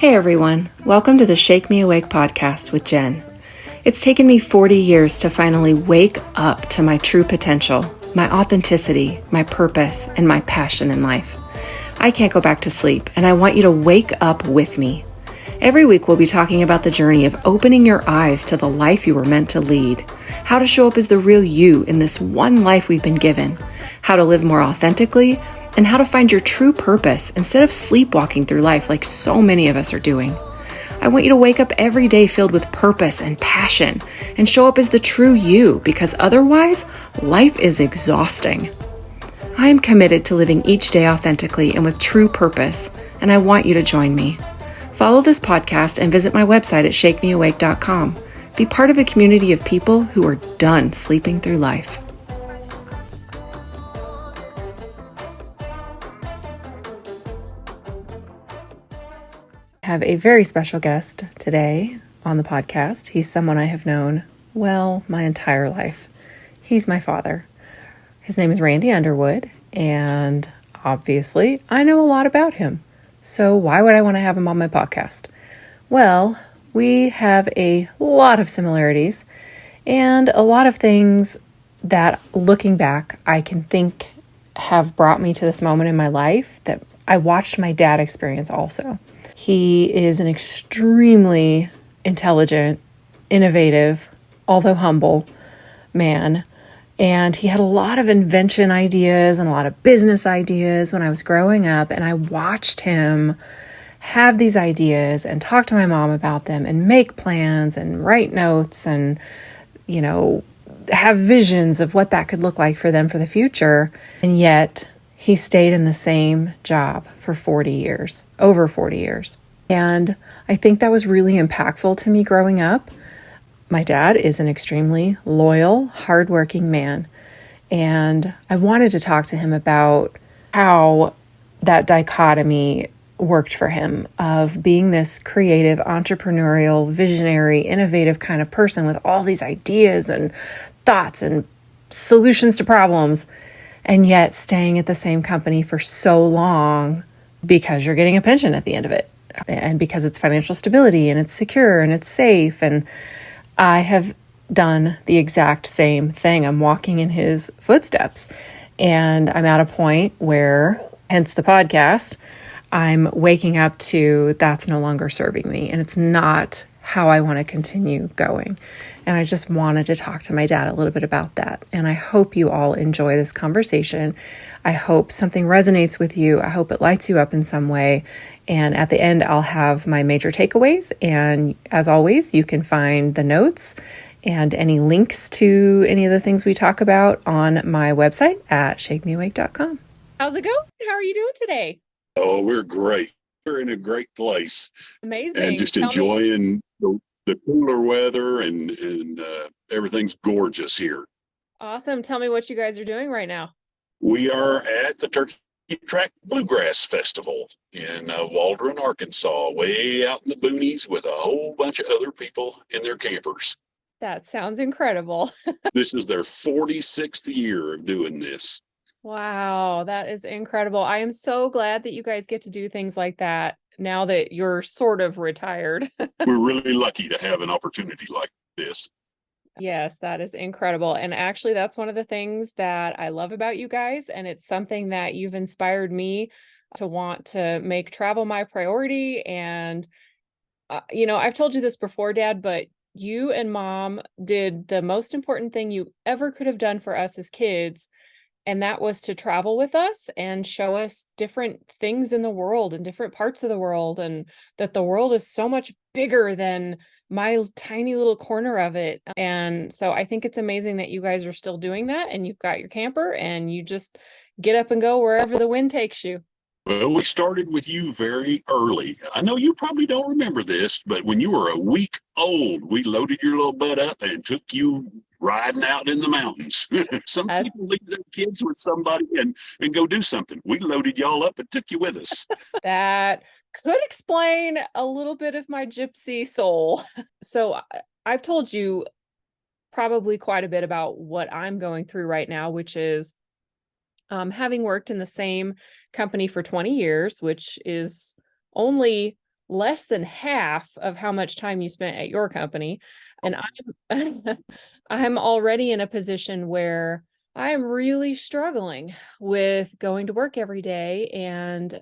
Hey everyone, welcome to the Shake Me Awake podcast with Jen. It's taken me 40 years to finally wake up to my true potential, my authenticity, my purpose, and my passion in life. I can't go back to sleep, and I want you to wake up with me. Every week we'll be talking about the journey of opening your eyes to the life you were meant to lead, how to show up as the real you in this one life we've been given, how to live more authentically, and how to find your true purpose instead of sleepwalking through life like so many of us are doing. I want you to wake up every day filled with purpose and passion and show up as the true you, because otherwise, life is exhausting. I am committed to living each day authentically and with true purpose, and I want you to join me. Follow this podcast and visit my website at shakemeawake.com. Be part of a community of people who are done sleeping through life. I have a very special guest today on the podcast. He's someone I have known, well, my entire life. He's my father. His name is Randy Underwood, and obviously I know a lot about him. So why would I want to have him on my podcast? Well, we have a lot of similarities and a lot of things that, looking back, I can think have brought me to this moment in my life that I watched my dad experience also. He is an extremely intelligent, innovative, although humble man. And he had a lot of invention ideas and a lot of business ideas when I was growing up. And I watched him have these ideas and talk to my mom about them and make plans and write notes and, have visions of what that could look like for them for the future. And yet he stayed in the same job for 40 years, over 40 years. And I think that was really impactful to me growing up. My dad is an extremely loyal, hardworking man. And I wanted to talk to him about how that dichotomy worked for him of being this creative, entrepreneurial, visionary, innovative kind of person with all these ideas and thoughts and solutions to problems, and yet staying at the same company for so long because you're getting a pension at the end of it, and because it's financial stability and it's secure and it's safe. And I have done the exact same thing. I'm walking in his footsteps, and I'm at a point where, hence the podcast, I'm waking up to that's no longer serving me, and it's not how I want to continue going. And I just wanted to talk to my dad a little bit about that. And I hope you all enjoy this conversation. I hope something resonates with you. I hope it lights you up in some way. And at the end, I'll have my major takeaways. And as always, you can find the notes and any links to any of the things we talk about on my website at shakemeawake.com. How's it going? How are you doing today? Oh, we're great. We're in a great place. Amazing. And just enjoying the cooler weather and everything's gorgeous here. Awesome. Tell me what you guys are doing right now. We are at the Turkey Track Bluegrass Festival in Waldron, Arkansas, way out in the boonies with a whole bunch of other people in their campers. That sounds incredible. This is their 46th year of doing this. Wow, that is incredible. I am so glad that you guys get to do things like that now that you're sort of retired. We're really lucky to have an opportunity like this. Yes, that is incredible. And actually, that's one of the things that I love about you guys. And it's something that you've inspired me to want to make travel my priority. And, I've told you this before, Dad, but you and Mom did the most important thing you ever could have done for us as kids. And that was to travel with us and show us different things in the world and different parts of the world, and that the world is so much bigger than my tiny little corner of it. And so I think it's amazing that you guys are still doing that, and you've got your camper and you just get up and go wherever the wind takes you. Well, we started with you very early. I know you probably don't remember this, but when you were a week old, we loaded your little butt up and took you riding out in the mountains. Some people leave their kids with somebody and go do something. We loaded y'all up and took you with us. That could explain a little bit of my gypsy soul. So I've told you probably quite a bit about what I'm going through right now, which is having worked in the same company for 20 years, which is only less than half of how much time you spent at your company. And I'm already in a position where I'm really struggling with going to work every day and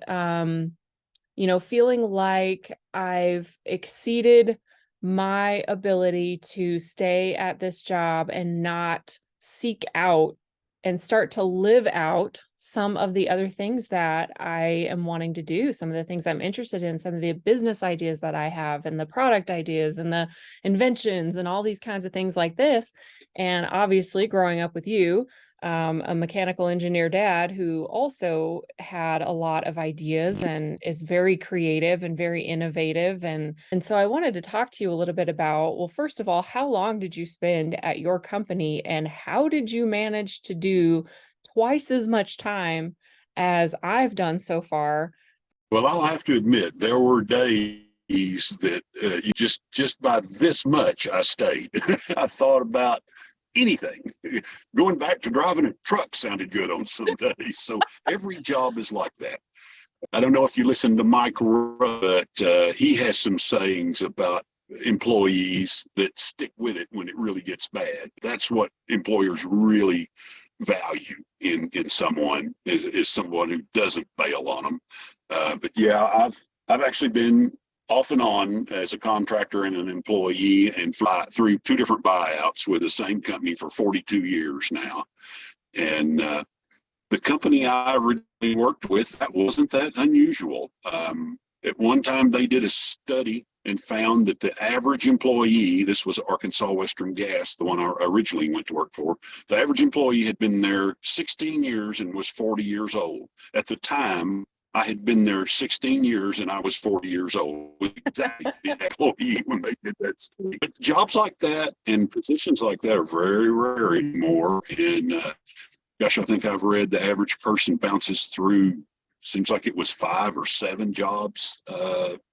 feeling like I've exceeded my ability to stay at this job and not seek out and start to live out some of the other things that I am wanting to do, some of the things I'm interested in, some of the business ideas that I have, and the product ideas and the inventions and all these kinds of things like this. And obviously, growing up with you, a mechanical engineer dad who also had a lot of ideas and is very creative and very innovative. And so I wanted to talk to you a little bit about, well, first of all, how long did you spend at your company and how did you manage to do twice as much time as I've done so far? Well, I'll have to admit, there were days that you just by this much I stayed. I thought about anything. Going back to driving a truck sounded good on some days. So every job is like that. I don't know if you listen to Mike, but he has some sayings about employees that stick with it when it really gets bad. That's what employers really value in someone is someone who doesn't bail on them. But yeah, I've actually been off and on as a contractor and an employee and fly through two different buyouts with the same company for 42 years now. And the company I originally worked with, that wasn't that unusual. At one time, they did a study and found that the average employee, this was Arkansas Western Gas, the one I originally went to work for, the average employee had been there 16 years and was 40 years old. At the time, I had been there 16 years and I was 40 years old. Exactly the employee when they did that study. But jobs like that and positions like that are very rare anymore. And gosh, I think I've read the average person bounces through, seems like it was 5 or 7 jobs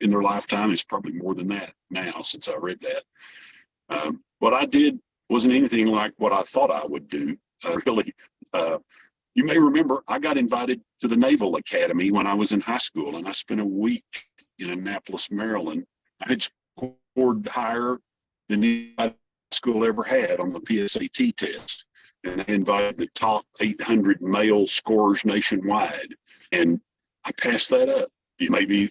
in their lifetime. It's probably more than that now since I read that. What I did wasn't anything like what I thought I would do, really. You may remember I got invited to the Naval Academy when I was in high school, and I spent a week in Annapolis, Maryland. I had scored higher than any school ever had on the PSAT test, and they invited the top 800 male scorers nationwide, and I passed that up. Maybe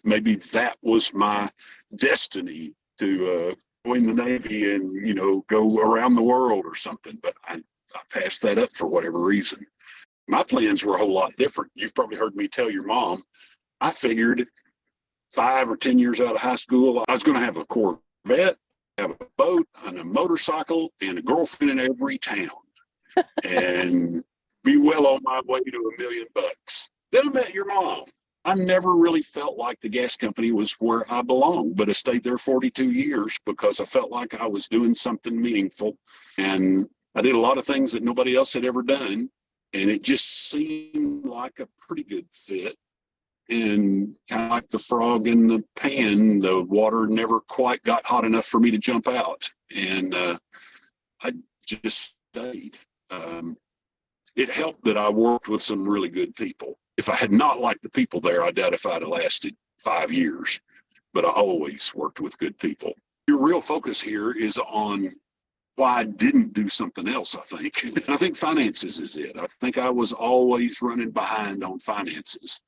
that was my destiny to join the Navy and go around the world or something. But I passed that up for whatever reason. My plans were a whole lot different. You've probably heard me tell your mom, I figured 5 or 10 years out of high school, I was going to have a Corvette, have a boat, and a motorcycle, and a girlfriend in every town, and be well on my way to $1 million. Then I met your mom. I never really felt like the gas company was where I belonged, but I stayed there 42 years because I felt like I was doing something meaningful. And I did a lot of things that nobody else had ever done. And it just seemed like a pretty good fit. And kind of like the frog in the pan, the water never quite got hot enough for me to jump out. And I just stayed. It helped that I worked with some really good people. If I had not liked the people there, I doubt if I'd have lasted 5 years. But I always worked with good people. Your real focus here is on why I didn't do something else, I think. And I think finances is it. I think I was always running behind on finances.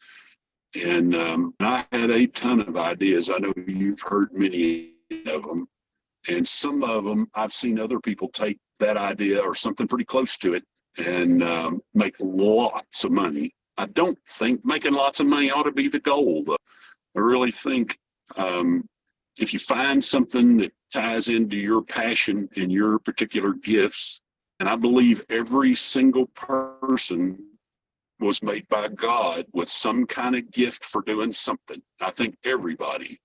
And I had a ton of ideas. I know you've heard many of them. And some of them, I've seen other people take that idea or something pretty close to it and make lots of money. I don't think making lots of money ought to be the goal, though. I really think if you find something that ties into your passion and your particular gifts, and I believe every single person was made by God with some kind of gift for doing something. I think everybody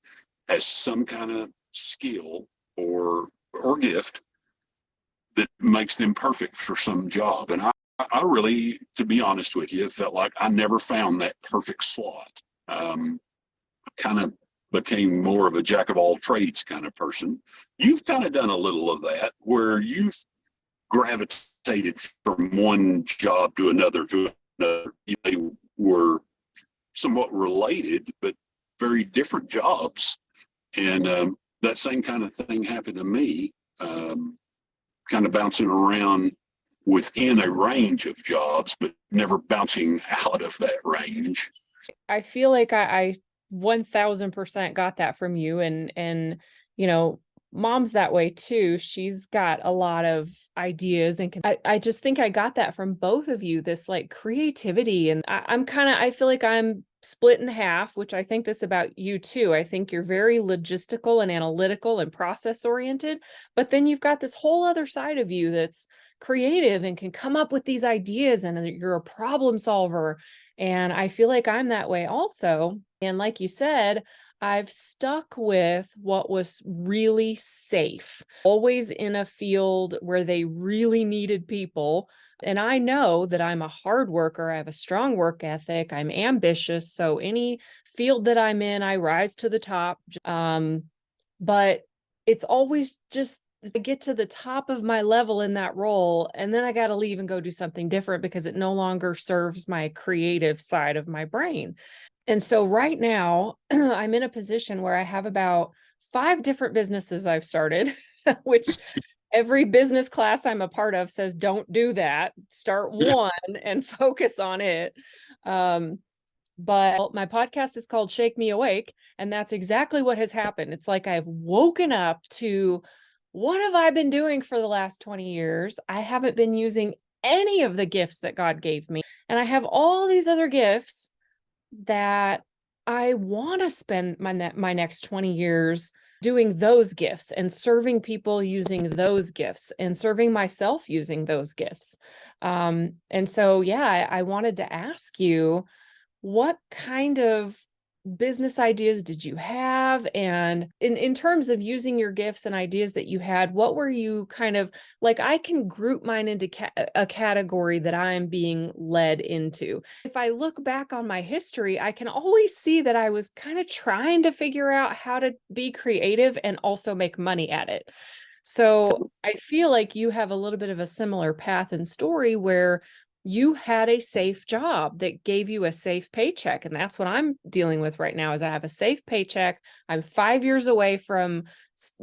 has some kind of skill or gift that makes them perfect for some job. And I really, to be honest with you, felt like I never found that perfect slot. I kind of became more of a jack of all trades kind of person. You've kind of done a little of that where you've gravitated from one job to another. They were somewhat related, but very different jobs. And that same kind of thing happened to me, kind of bouncing around within a range of jobs, but never bouncing out of that range. I feel like I 1000% got that from you. And, you know, mom's that way too. She's got a lot of ideas and I just think I got that from both of you, this like creativity. And I feel like I'm split in half, which I think this about you too. I think you're very logistical and analytical and process oriented, but then you've got this whole other side of you that's creative and can come up with these ideas, and you're a problem solver. And I feel like I'm that way also. And like you said, I've stuck with what was really safe, always in a field where they really needed people. And I know that I'm a hard worker. I have a strong work ethic. I'm ambitious. So any field that I'm in, I rise to the top. But it's always just I get to the top of my level in that role, and then I got to leave and go do something different because it no longer serves my creative side of my brain. And so right now, I'm in a position where I have about 5 different businesses I've started, which every business class I'm a part of says, don't do that. Start one and focus on it. But my podcast is called Shake Me Awake. And that's exactly what has happened. It's like I've woken up to, what have I been doing for the last 20 years? I haven't been using any of the gifts that God gave me. And I have all these other gifts that I want to spend my next 20 years doing those gifts and serving people using those gifts and serving myself using those gifts. And so, yeah, I wanted to ask you, what kind of business ideas did you have? And in terms of using your gifts and ideas that you had, what were you kind of like? I can group mine into a category that I'm being led into. If I look back on my history, I can always see that I was kind of trying to figure out how to be creative and also make money at it. So I feel like you have a little bit of a similar path and story where you had a safe job that gave you a safe paycheck. And that's what I'm dealing with right now is I have a safe paycheck. I'm 5 years away from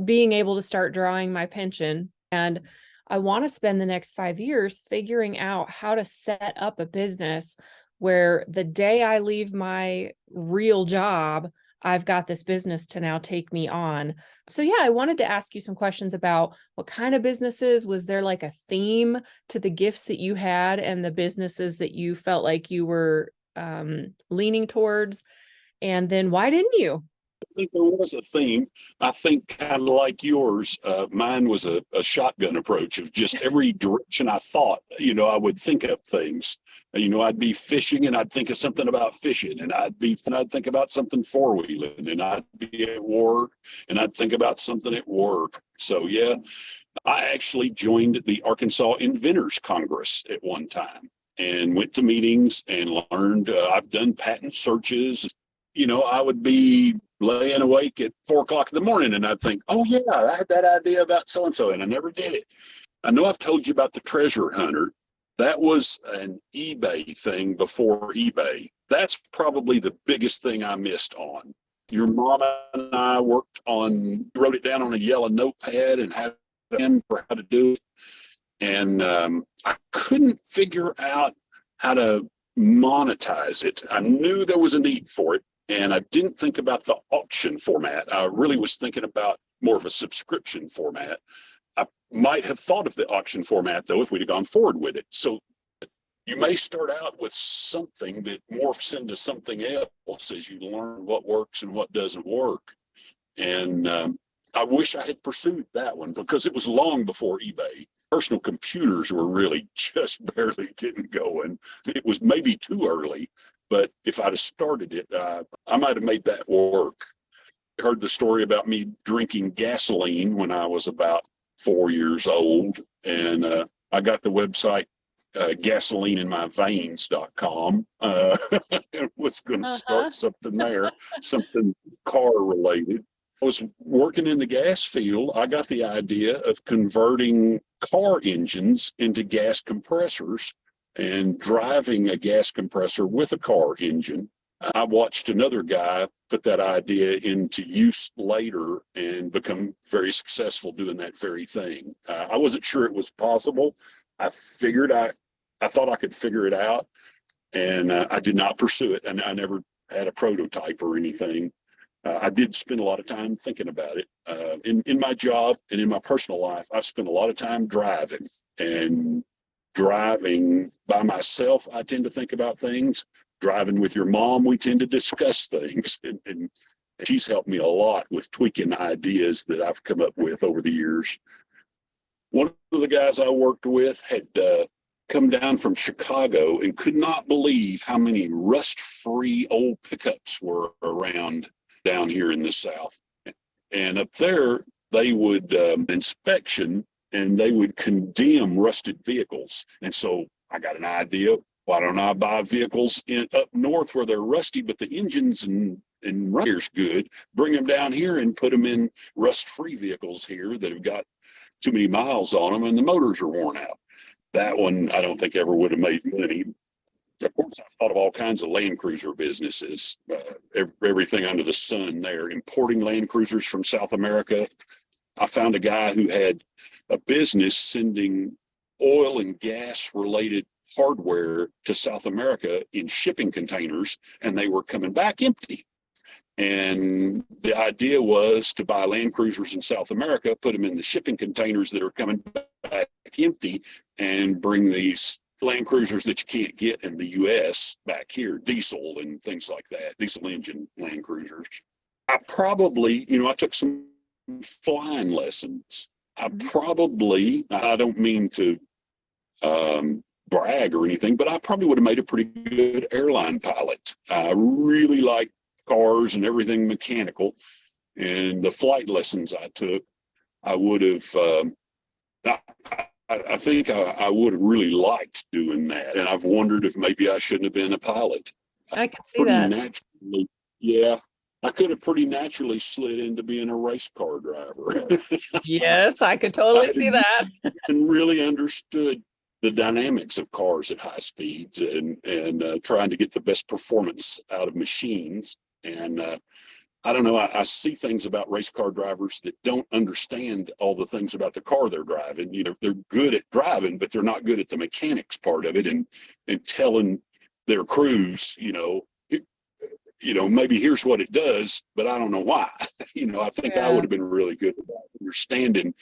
being able to start drawing my pension. And I want to spend the next 5 years figuring out how to set up a business where the day I leave my real job, I've got this business to now take me on. So yeah, I wanted to ask you some questions about what kind of businesses. Was there like a theme to the gifts that you had and the businesses that you felt like you were leaning towards? And then why didn't you? I think there was a theme. I think kind of like yours, mine was a shotgun approach of just every direction I thought, I would think of things. I'd be fishing and I'd think of something about fishing, and I'd think about something four-wheeling, and I'd be at work and I'd think about something at work. So yeah, I actually joined the Arkansas Inventors Congress at one time and went to meetings and learned. I've done patent searches. I would be laying awake at 4 o'clock in the morning and I'd think, oh yeah, I had that idea about so-and-so and I never did it. I know I've told you about the treasure hunter. That was an eBay thing before eBay. That's probably the biggest thing I missed on. Your mom and I wrote it down on a yellow notepad and had in for how to do it. And I couldn't figure out how to monetize it. I knew there was a need for it. And I didn't think about the auction format. I really was thinking about more of a subscription format. I might have thought of the auction format, though, if we'd have gone forward with it. So you may start out with something that morphs into something else as you learn what works and what doesn't work. And I wish I had pursued that one because it was long before eBay. Personal computers were really just barely getting going. It was maybe too early. But if I'd have started it, I might have made that work. I heard the story about me drinking gasoline when I was about 4 years old. And I got the website gasolineinmyveins.com. And was going to start something there, something car related. I was working in the gas field. I got the idea of converting car engines into gas compressors and driving a gas compressor with a car engine. I watched another guy put that idea into use later and become very successful doing that very thing. I wasn't sure it was possible. I thought I could figure it out, and I did not pursue it, and I never had a prototype or anything. I did spend a lot of time thinking about it. In my job and in my personal life, I spent a lot of time driving, and driving by myself, I tend to think about things. Driving with your mom, we tend to discuss things, and she's helped me a lot with tweaking ideas that I've come up with over the years. One of the guys I worked with had come down from Chicago and could not believe how many rust-free old pickups were around down here in the South. And up there, they would inspection, and they would condemn rusted vehicles. And so I got an idea. Why don't I buy vehicles up north where they're rusty, but the engines and runners good, bring them down here and put them in rust-free vehicles here that have got too many miles on them and the motors are worn out. That one, I don't think ever would have made money. Of course, I thought of all kinds of Land Cruiser businesses, everything under the sun there, importing Land Cruisers from South America. I found a guy who had a business sending oil and gas related hardware to South America in shipping containers, and they were coming back empty. And the idea was to buy Land Cruisers in South America, put them in the shipping containers that are coming back empty, and bring these Land Cruisers that you can't get in the U.S. back here, diesel and things like that, diesel engine Land Cruisers. I probably, I took some flying lessons. I don't mean to brag or anything, but I probably would have made a pretty good airline pilot. I really like cars and everything mechanical, and the flight lessons I took, I would have, I think I would have really liked doing that, and I've wondered if maybe I shouldn't have been a pilot. I can see that. Naturally, yeah, I could have pretty naturally slid into being a race car driver. Yes, I could totally see that. And really understood the dynamics of cars at high speeds, and trying to get the best performance out of machines. And I don't know, I see things about race car drivers that don't understand all the things about the car they're driving. They're good at driving, but they're not good at the mechanics part of it, and telling their crews, maybe here's what it does, but I don't know why. I think I would have been really good about understanding.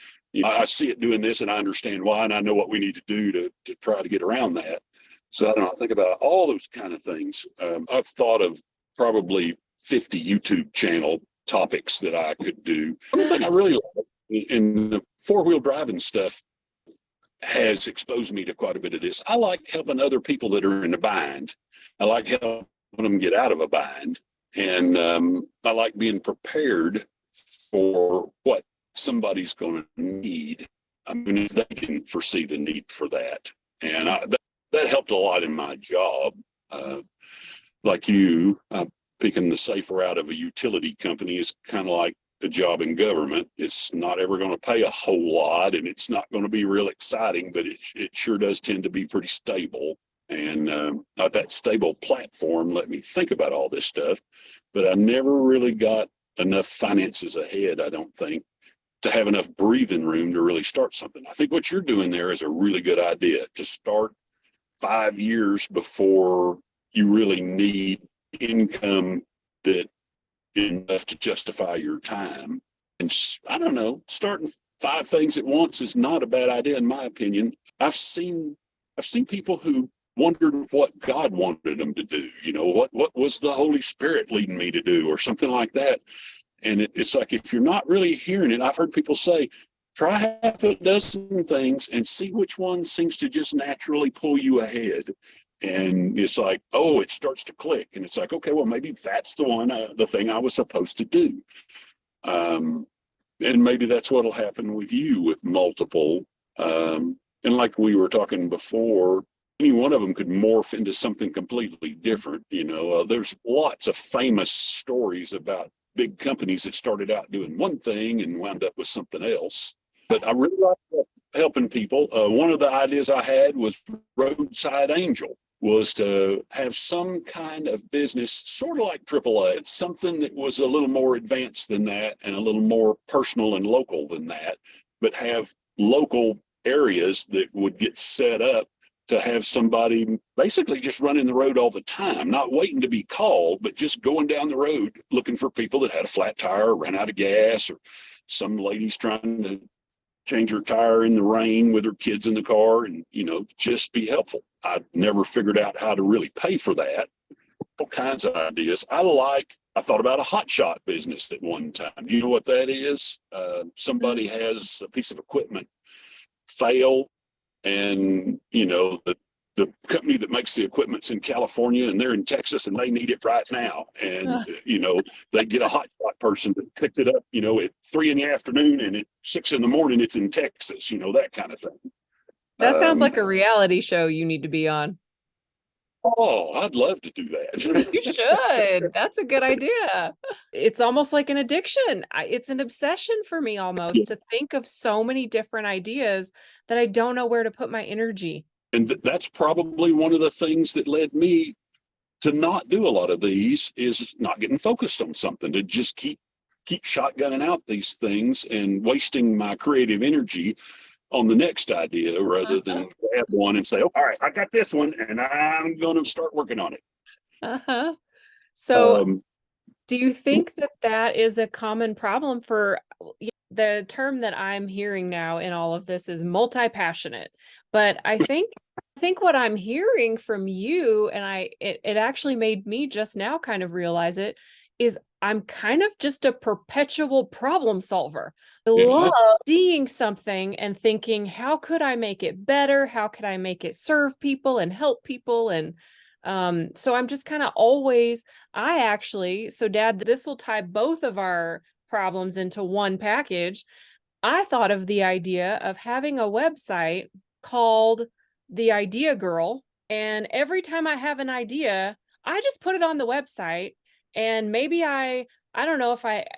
I see it doing this, and I understand why, and I know what we need to do to try to get around that. So I don't know, I think about all those kind of things. I've thought of probably 50 YouTube channel topics that I could do. One thing I really like in the four-wheel driving stuff has exposed me to quite a bit of this. I like helping other people that are in a bind. I like helping them get out of a bind. And I like being prepared for what somebody's going to need. I mean, if they can foresee the need for that. And that helped a lot in my job. Like you, picking the safer route of a utility company is kind of like a job in government. It's not ever going to pay a whole lot, and it's not going to be real exciting, but it sure does tend to be pretty stable. And that stable platform let me think about all this stuff, but I never really got enough finances ahead, I don't think, to have enough breathing room to really start something. I think what you're doing there is a really good idea, to start 5 years before you really need income that enough to justify your time. And I don't know, starting 5 things at once is not a bad idea, in my opinion. I've seen people who wondered what God wanted them to do. What was the Holy Spirit leading me to do, or something like that. And it's like, if you're not really hearing it, I've heard people say, try half a dozen things and see which one seems to just naturally pull you ahead. And it's like, oh, it starts to click. And it's like, okay, well, maybe that's the thing I was supposed to do. And maybe that's what'll happen with you with multiple. And like we were talking before, any one of them could morph into something completely different. There's lots of famous stories about big companies that started out doing one thing and wound up with something else. But I really like helping people. One of the ideas I had was Roadside Angel. was to have some kind of business, sort of like AAA. It's something that was a little more advanced than that and a little more personal and local than that, but have local areas that would get set up to have somebody basically just running the road all the time, not waiting to be called, but just going down the road looking for people that had a flat tire, ran out of gas, or some lady's trying to change her tire in the rain with her kids in the car, and just be helpful. I never figured out how to really pay for that. All kinds of ideas. I thought about a hot shot business at one time. Do you know what that is? Somebody has a piece of equipment fail, and the company that makes the equipment's in California and they're in Texas and they need it right now. And, they get a hot shot person that picked it up, at 3 PM and at 6 AM it's in Texas, that kind of thing. That sounds like a reality show you need to be on. Oh, I'd love to do that. You should. That's a good idea. It's almost like an addiction. It's an obsession for me almost to think of so many different ideas that I don't know where to put my energy. And that's probably one of the things that led me to not do a lot of these, is not getting focused on something, to just keep shotgunning out these things and wasting my creative energy on the next idea rather than grab one and say, oh, all right, I got this one and I'm going to start working on it. So do you think that is a common problem for the term that I'm hearing now in all of this is multi-passionate, but I think what I'm hearing from you, and it actually made me just now kind of realize it, is I'm kind of just a perpetual problem solver. I love seeing something and thinking, how could I make it better? How could I make it serve people and help people? And so I'm just kind of always, so Dad, this will tie both of our problems into one package. I thought of the idea of having a website called The Idea Girl. And every time I have an idea, I just put it on the website, and maybe I don't know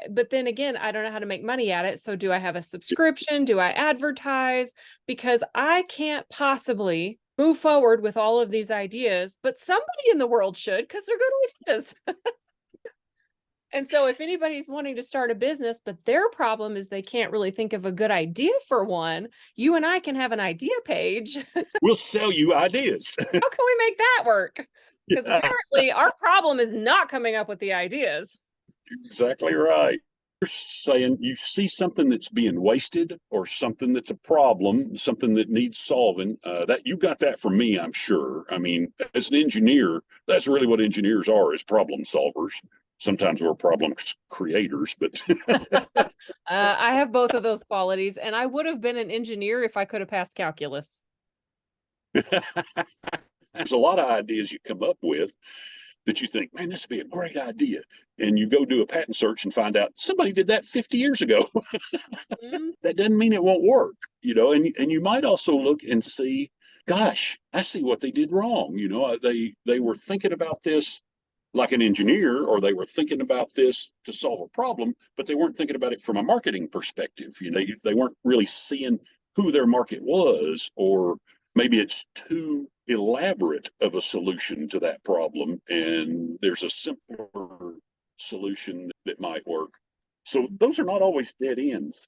but then again, I don't know how to make money at it. So do I have a subscription? Do I advertise? Because I can't possibly move forward with all of these ideas, but somebody in the world should, because they're good ideas. And so if anybody's wanting to start a business, but their problem is they can't really think of a good idea for one, you and I can have an idea page. We'll sell you ideas. How can we make that work? Because apparently our problem is not coming up with the ideas. Exactly right. You're saying you see something that's being wasted or something that's a problem, something that needs solving. That you got that from me, I'm sure. I mean, as an engineer, that's really what engineers are, is problem solvers. Sometimes we're problem creators, but I have both of those qualities, and I would have been an engineer if I could have passed calculus. There's a lot of ideas you come up with that you think, man, this would be a great idea. And you go do a patent search and find out somebody did that 50 years ago. That doesn't mean it won't work, and you might also look and see, gosh, I see what they did wrong. They were thinking about this like an engineer, or they were thinking about this to solve a problem, but they weren't thinking about it from a marketing perspective. They weren't really seeing who their market was, or maybe it's too elaborate of a solution to that problem, and there's a simpler solution that might work. So those are not always dead ends.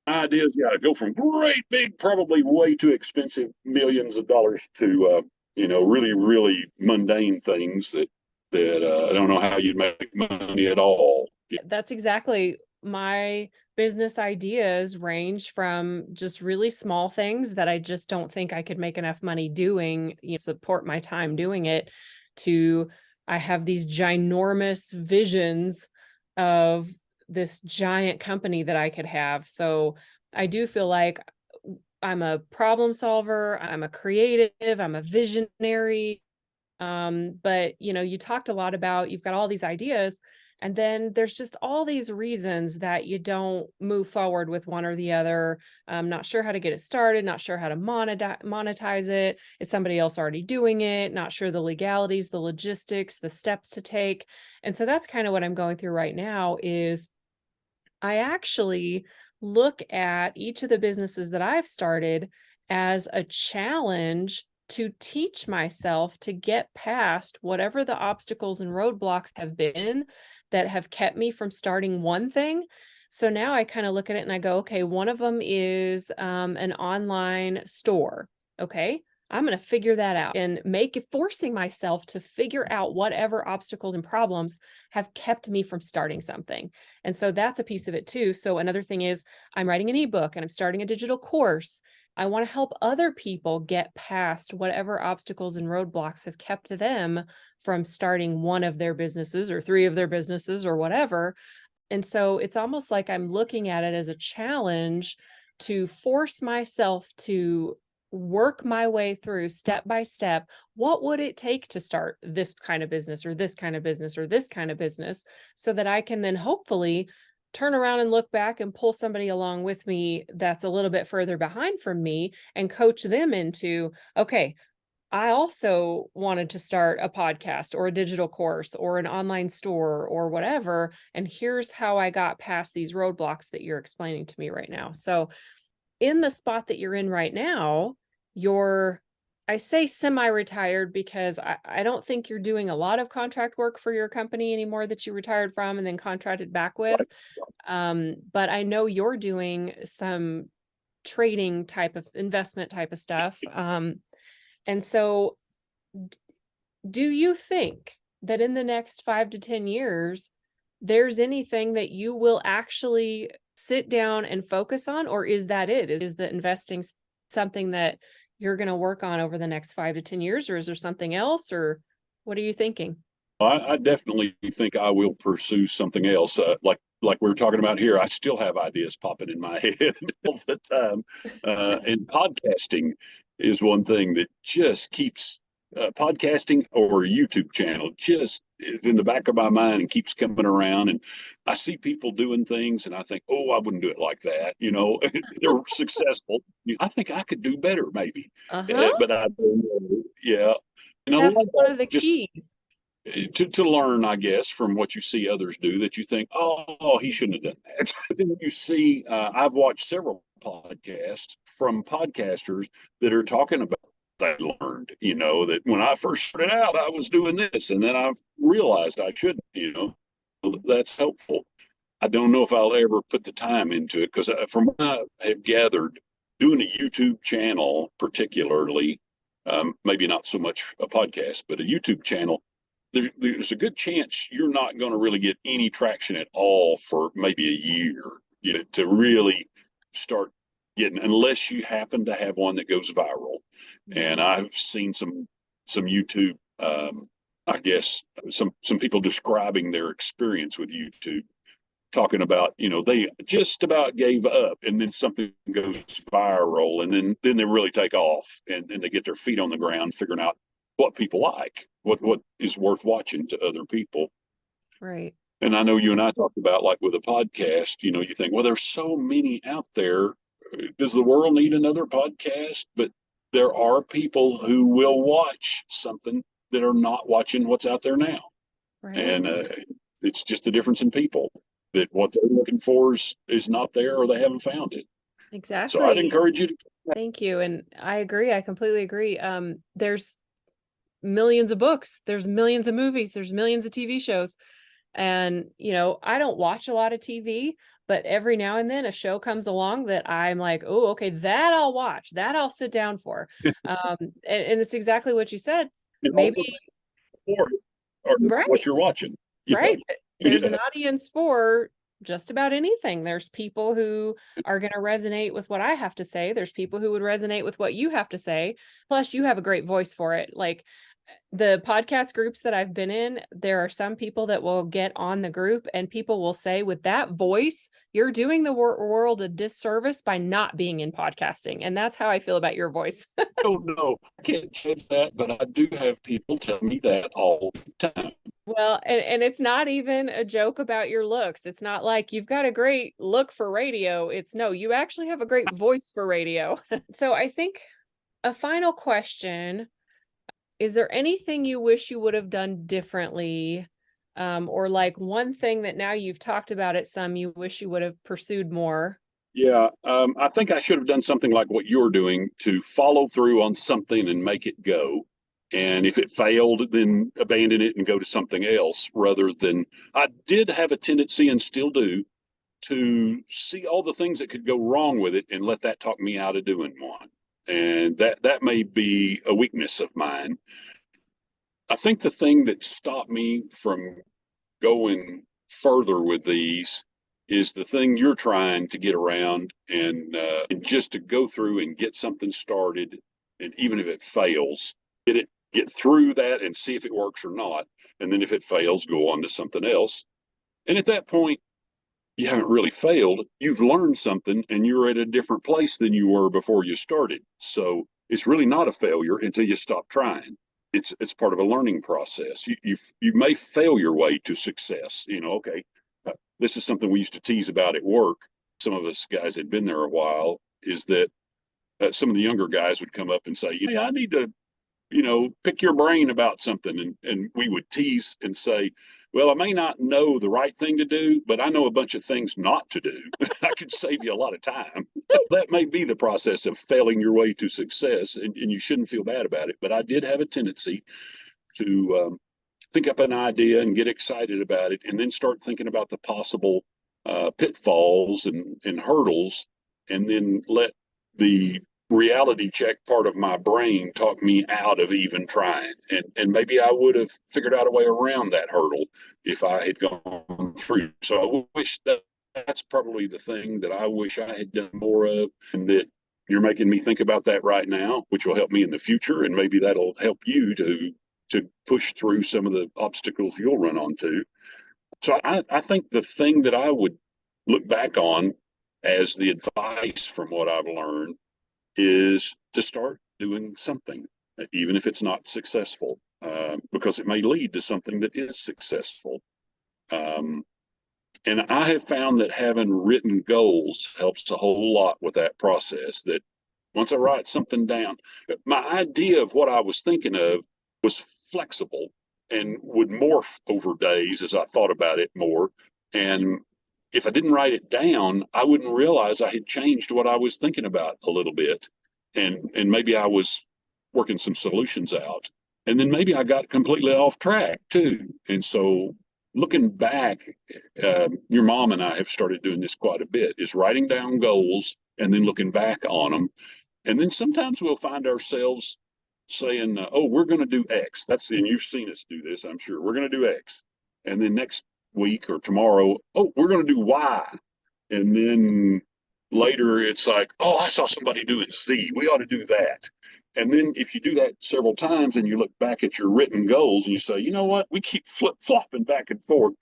Ideas, go from great big, probably way too expensive millions of dollars to really, really mundane things that I don't know how you'd make money at all. That's exactly my business ideas range from just really small things that I just don't think I could make enough money doing, support my time doing it, to I have these ginormous visions of this giant company that I could have. So I do feel like I'm a problem solver, I'm a creative, I'm a visionary. But you talked a lot about, you've got all these ideas, and then there's just all these reasons that you don't move forward with one or the other. I'm not sure how to get it started, not sure how to monetize it. Is somebody else already doing it? Not sure the legalities, the logistics, the steps to take. And so that's kind of what I'm going through right now. Is I actually look at each of the businesses that I've started as a challenge to teach myself to get past whatever the obstacles and roadblocks have been that have kept me from starting one thing. So now I kind of look at it and I go, okay, one of them is an online store. Okay, I'm going to figure that out and forcing myself to figure out whatever obstacles and problems have kept me from starting something. And so that's a piece of it too. So another thing is I'm writing an ebook and I'm starting a digital course. I want to help other people get past whatever obstacles and roadblocks have kept them from starting one of their businesses or three of their businesses or whatever. And so it's almost like I'm looking at it as a challenge to force myself to work my way through step by step. What would it take to start this kind of business or this kind of business or this kind of business, so that I can then hopefully turn around and look back and pull somebody along with me that's a little bit further behind from me and coach them into, okay, I also wanted to start a podcast or a digital course or an online store or whatever. And here's how I got past these roadblocks that you're explaining to me right now. So in the spot that you're in right now, I say semi-retired because I don't think you're doing a lot of contract work for your company anymore that you retired from and then contracted back with. But I know you're doing some trading type of investment type of stuff. And so do you think that in the next 5 to 10 years, there's anything that you will actually sit down and focus on, or is that it? Is the investing something that you're going to work on over the next 5 to 10 years, or is there something else, or what are you thinking? I definitely think I will pursue something else. Like we were talking about here, I still have ideas popping in my head all the time. And podcasting is one thing that just keeps podcasting or a YouTube channel just is in the back of my mind and keeps coming around. And I see people doing things and I think, oh, I wouldn't do it like that. They're successful. I think I could do better, maybe. Uh-huh. But I don't know. Yeah. And a lot That's of one that of the just keys. to learn, I guess, from what you see others do that you think, oh, he shouldn't have done that. Then you see, I've watched several podcasts from podcasters that are talking about that I learned, that when I first started out, I was doing this and then I've realized I shouldn't. That's helpful. I don't know if I'll ever put the time into it because from what I have gathered, doing a YouTube channel, particularly, maybe not so much a podcast, but a YouTube channel, there's a good chance you're not going to really get any traction at all for maybe a year, to really start getting, unless you happen to have one that goes viral. And I've seen some YouTube, I guess some people describing their experience with YouTube, talking about, they just about gave up and then something goes viral and then they really take off and they get their feet on the ground figuring out what people like, what is worth watching to other people. Right. And I know you and I talked about, like with a podcast, you think, well, there's so many out there. Does the world need another podcast? But there are people who will watch something that are not watching what's out there now. Right. And it's just a difference in people, that what they're looking for is not there or they haven't found it. So I'd Exactly. encourage you to. Thank you. And I agree. I completely agree. There's millions of books, there's millions of movies, there's millions of TV shows. And, I don't watch a lot of TV, but every now and then a show comes along that I'm like, oh, okay, that I'll watch, that I'll sit down for. And it's exactly what you said. Maybe, Or what right, you're watching. right. There's an Yeah. audience for just about anything. There's people who are going to resonate with what I have to say. There's people who would resonate with what you have to say. Plus, you have a great voice for it. Like, the podcast groups that I've been in, there are some people that will get on the group and people will say, with that voice, you're doing the world a disservice by not being in podcasting. And that's how I feel about your voice. Oh, no, I can't judge that, but I do have people tell me that all the time. Well, and it's not even a joke about your looks. It's not like you've got a great look for radio. It's no, you actually have a great voice for radio. So I think a final question: is there anything you wish you would have done differently? Or like one thing that now you've talked about it some, you wish you would have pursued more? Yeah, I think I should have done something like what you're doing to follow through on something and make it go. And if it failed, then abandon it and go to something else rather than I did have a tendency and still do to see all the things that could go wrong with it and let that talk me out of doing one. And that may be a weakness of mine. I think the thing that stopped me from going further with these is the thing you're trying to get around and just to go through and get something started, and even if it fails, get through that and see if it works or not, and then if it fails, go on to something else. And at that point, you haven't really failed. You've learned something, and you're at a different place than you were before you started. So it's really not a failure until you stop trying. It's part of a learning process. You may fail your way to success. Okay, this is something we used to tease about at work. Some of us guys had been there a while. Is that some of the younger guys would come up and say, "Hey, I need to pick your brain about something." And we would tease and say, well, I may not know the right thing to do, but I know a bunch of things not to do. I could save you a lot of time. That may be the process of failing your way to success, and you shouldn't feel bad about it. But I did have a tendency to think up an idea and get excited about it, and then start thinking about the possible pitfalls and hurdles, and then let the reality check part of my brain talk me out of even trying. And maybe I would have figured out a way around that hurdle if I had gone through. So I wish that's probably the thing that I wish I had done more of, and that you're making me think about that right now, which will help me in the future, and maybe that'll help you to push through some of the obstacles you'll run onto. So I think the thing that I would look back on as the advice from what I've learned is to start doing something, even if it's not successful, because it may lead to something that is successful. Um, and I have found that having written goals helps a whole lot with that process. That once I write something down, my idea of what I was thinking of was flexible and would morph over days as I thought about it more. And if I didn't write it down, I wouldn't realize I had changed what I was thinking about a little bit. And maybe I was working some solutions out. And then maybe I got completely off track too. And so looking back, your mom and I have started doing this quite a bit, is writing down goals and then looking back on them. And then sometimes we'll find ourselves saying, oh, we're going to do X. And you've seen us do this, I'm sure. We're going to do X. And then next week or tomorrow, oh, we're going to do Y. And then later it's like, oh, I saw somebody doing Z. We ought to do that. And then if you do that several times and you look back at your written goals and you say, you know what, we keep flip flopping back and forth.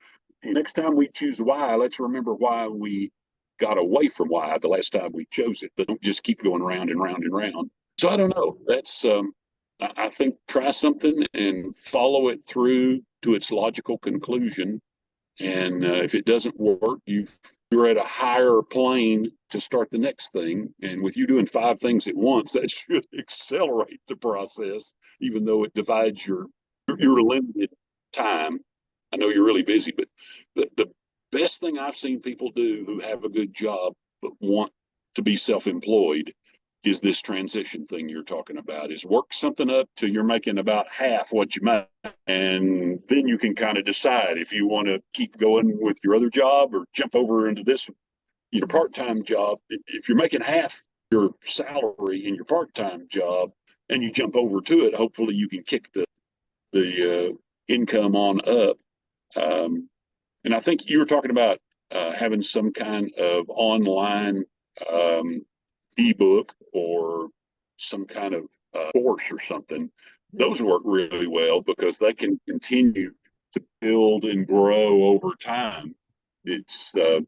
Next time we choose Y, let's remember why we got away from Y the last time we chose it, but don't just keep going round and round and round. So I don't know. That's I think try something and follow it through to its logical conclusion. And if it doesn't work, you're at a higher plane to start the next thing. And with you doing 5 things at once, that should accelerate the process, even though it divides your limited time. I know you're really busy, but the best thing I've seen people do who have a good job but want to be self-employed is this transition thing you're talking about, is work something up till you're making about half what you make. And then you can kind of decide if you want to keep going with your other job or jump over into this, your part-time job. If you're making half your salary in your part-time job and you jump over to it, hopefully you can kick the income on up. And I think you were talking about having some kind of online ebook or some kind of course or something. Those work really well because they can continue to build and grow over time. It's I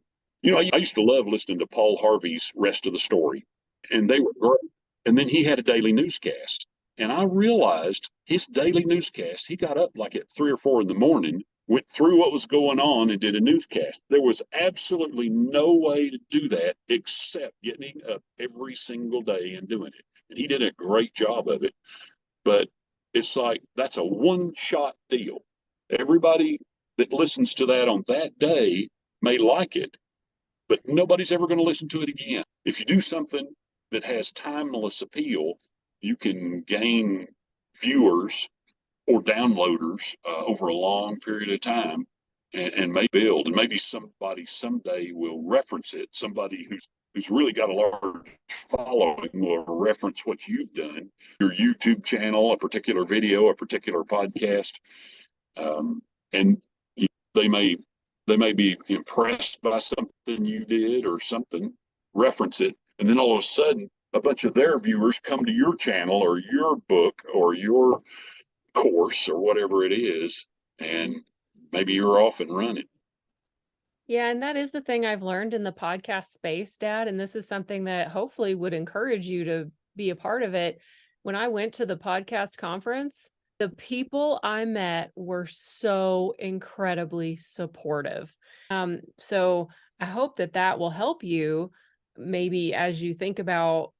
used to love listening to Paul Harvey's Rest of the Story, and they were great. And then he had a daily newscast, and I realized his daily newscast. He got up like at 3 or 4 in the morning, went through what was going on, and did a newscast. There was absolutely no way to do that except getting up every single day and doing it. And he did a great job of it. But it's like that's a one-shot deal. Everybody that listens to that on that day may like it, but nobody's ever going to listen to it again. If you do something that has timeless appeal, you can gain viewers or downloaders over a long period of time, and may build, and maybe somebody someday will reference it. Somebody who's really got a large following will reference what you've done, your YouTube channel, a particular video, a particular podcast, and they may they may be impressed by something you did or something, reference it, and then all of a sudden a bunch of their viewers come to your channel or your book or your course or whatever it is, and maybe you're off and running. Yeah, and that is the thing I've learned in the podcast space, Dad, and this is something that hopefully would encourage you to be a part of it. When I went to the podcast conference, the people I met were so incredibly supportive. So I hope that that will help you maybe as you think about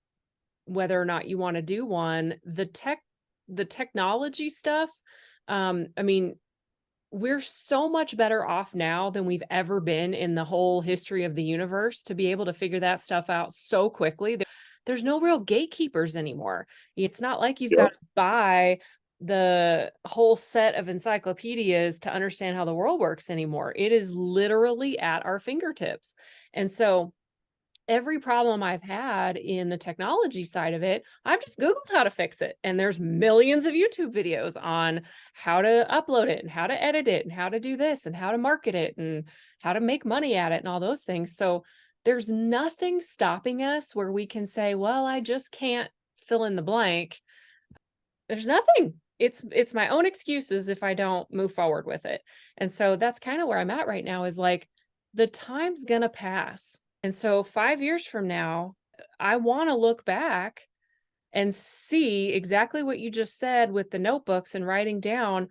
whether or not you want to do one. The technology stuff, I mean, we're so much better off now than we've ever been in the whole history of the universe to be able to figure that stuff out so quickly. There's no real gatekeepers anymore. It's not like you've got to buy the whole set of encyclopedias to understand how the world works anymore. It is literally at our fingertips. And so every problem I've had in the technology side of it, I've just Googled how to fix it. And there's millions of YouTube videos on how to upload it and how to edit it and how to do this and how to market it and how to make money at it and all those things. So there's nothing stopping us where we can say, well, I just can't fill in the blank. There's nothing. It's my own excuses if I don't move forward with it. And so that's kind of where I'm at right now, is like, the time's gonna pass. And so 5 years from now, I want to look back and see exactly what you just said with the notebooks and writing down.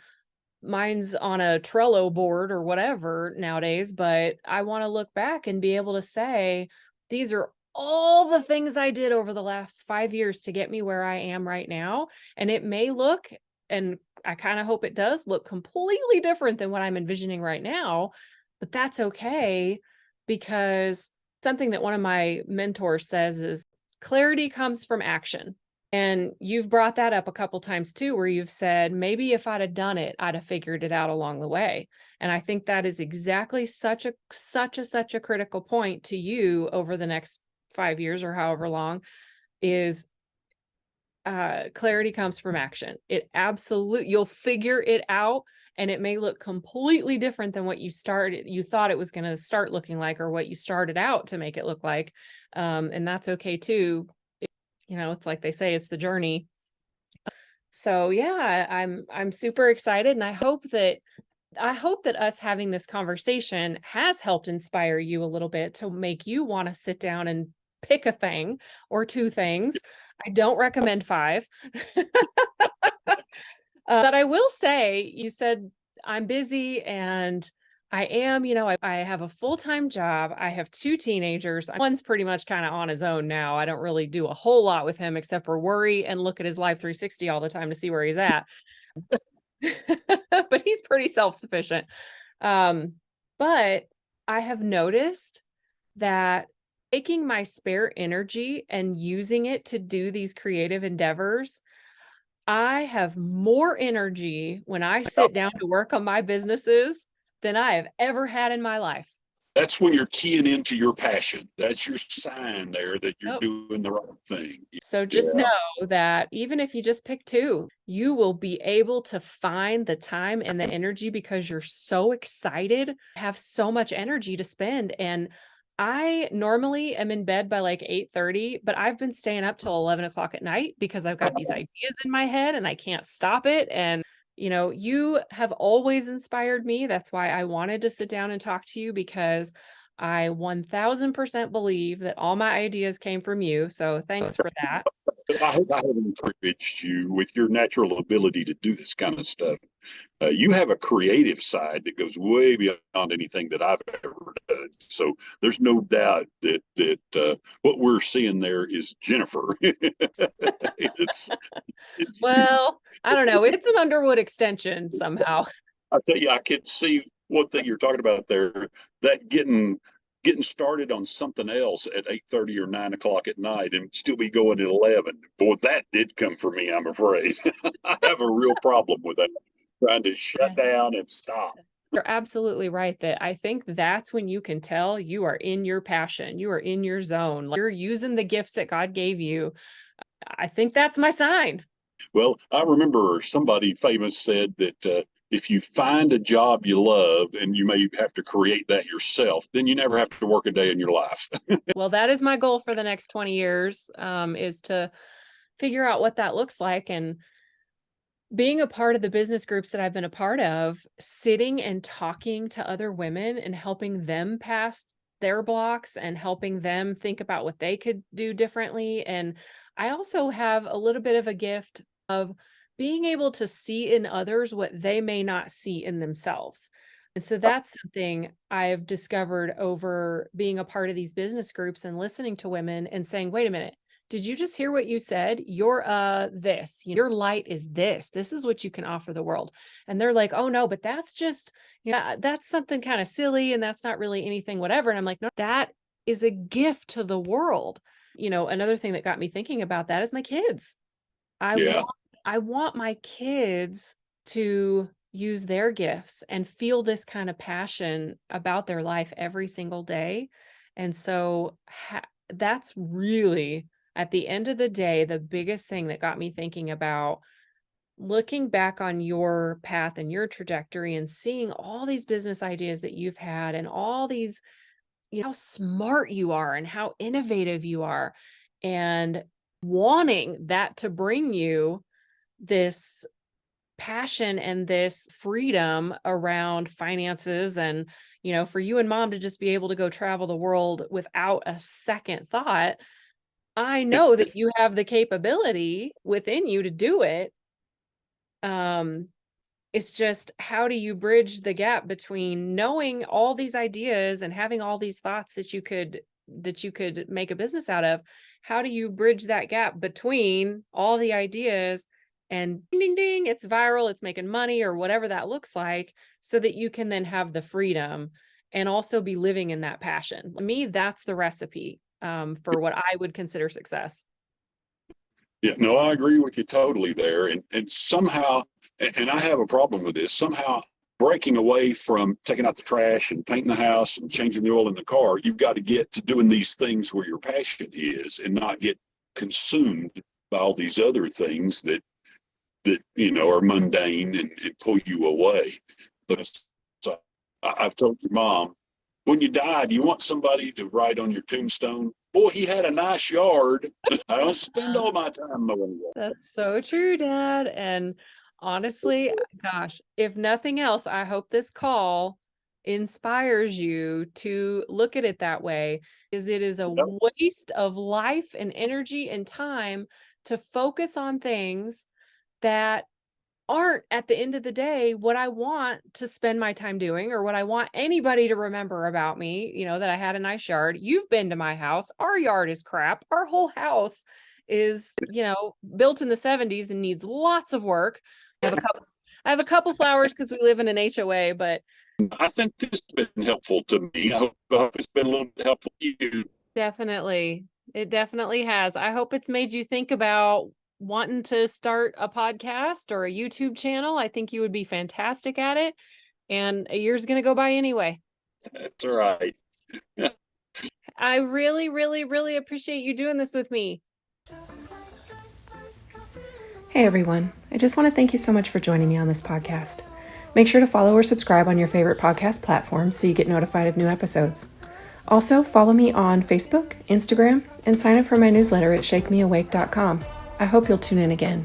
Mine's on a Trello board or whatever nowadays, but I want to look back and be able to say, these are all the things I did over the last 5 years to get me where I am right now. And it may look, and I kind of hope it does look, completely different than what I'm envisioning right now, but that's okay, because something that one of my mentors says is clarity comes from action. And you've brought that up a couple times too, where you've said, maybe if I'd have done it, I'd have figured it out along the way. And I think that is exactly such a critical point to you over the next 5 years or however long, is clarity comes from action. It absolutely, you'll figure it out. And it may look completely different than what you thought it was going to start looking like, or what you started out to make it look like. And that's okay too. It's like they say, it's the journey. So yeah, I'm super excited. And I hope that us having this conversation has helped inspire you a little bit to make you want to sit down and pick a thing or two things. I don't recommend 5. But I will say, you said I'm busy, and I am, I have a full-time job. I have 2 teenagers. One's pretty much kind of on his own now. I don't really do a whole lot with him except for worry and look at his Life 360 all the time to see where he's at. But he's pretty self-sufficient. But I have noticed that taking my spare energy and using it to do these creative endeavors, I have more energy when I sit down to work on my businesses than I have ever had in my life. That's when you're keying into your passion. That's your sign there that you're doing the right thing. So just know that even if you just pick 2, you will be able to find the time and the energy, because you're so excited, have so much energy to spend. And I normally am in bed by like 8:30, but I've been staying up till 11 o'clock at night because I've got these ideas in my head and I can't stop it. And, you have always inspired me. That's why I wanted to sit down and talk to you, because I 1000% believe that all my ideas came from you. So thanks for that. I hope I haven't encouraged you with your natural ability to do this kind of stuff. You have a creative side that goes way beyond anything that I've ever done. So there's no doubt that what we're seeing there is Jennifer. it's Well, I don't know. It's an Underwood extension somehow. I tell you, I can see one thing you're talking about there, that getting getting started on something else at 8:30 or 9 o'clock at night and still be going at 11. Boy, that did come for me, I'm afraid. I have a real problem with that, trying to shut down and stop. You're absolutely right that I think that's when you can tell you are in your passion, you are in your zone, you're using the gifts that God gave you. I think that's my sign. Well, I remember somebody famous said that if you find a job you love and you may have to create that yourself, then you never have to work a day in your life. Well, that is my goal for the next 20 years, is to figure out what that looks like. And being a part of the business groups that I've been a part of, sitting and talking to other women and helping them pass their blocks and helping them think about what they could do differently. And I also have a little bit of a gift of being able to see in others what they may not see in themselves. And so that's something I've discovered over being a part of these business groups and listening to women and saying, wait a minute, did you just hear what you said? You're this, your light is this. This is what you can offer the world. And they're like, oh no, but that's just, that's something kind of silly and that's not really anything, whatever. And I'm like, no, that is a gift to the world. Another thing that got me thinking about that is my kids. I want my kids to use their gifts and feel this kind of passion about their life every single day. And so that's really, at the end of the day, the biggest thing that got me thinking about looking back on your path and your trajectory and seeing all these business ideas that you've had and all these, how smart you are and how innovative you are, and wanting that to bring you this passion and this freedom around finances. And, for you and mom to just be able to go travel the world without a second thought. I know that you have the capability within you to do it. It's just, how do you bridge the gap between knowing all these ideas and having all these thoughts that you could make a business out of? How do you bridge that gap between all the ideas and ding, ding, ding, it's viral, it's making money, or whatever that looks like, so that you can then have the freedom and also be living in that passion? To me, that's the recipe for what I would consider success. Yeah, no, I agree with you totally there. And somehow, and I have a problem with this, somehow breaking away from taking out the trash and painting the house and changing the oil in the car, you've got to get to doing these things where your passion is and not get consumed by all these other things that are mundane and pull you away. But so I've told your mom, when you die, do you want somebody to write on your tombstone, boy, he had a nice yard? I don't spend all my time mowing the yard. That's so true, Dad. And honestly, gosh, if nothing else, I hope this call inspires you to look at it that way, because it is a waste of life and energy and time to focus on things that aren't, at the end of the day, what I want to spend my time doing, or what I want anybody to remember about me, that I had a nice yard. You've been to my house. Our yard is crap. Our whole house is, built in the 70s and needs lots of work. I have a couple flowers because we live in an HOA, but I think this has been helpful to me. I hope it's been a little bit helpful to you. definitely, it definitely has. I hope it's made you think about wanting to start a podcast or a YouTube channel. I think you would be fantastic at it. And a year's going to go by anyway. That's all right. I really, really, really appreciate you doing this with me. Hey everyone. I just want to thank you so much for joining me on this podcast. Make sure to follow or subscribe on your favorite podcast platforms so you get notified of new episodes. Also, follow me on Facebook, Instagram, and sign up for my newsletter at shakemeawake.com. I hope you'll tune in again.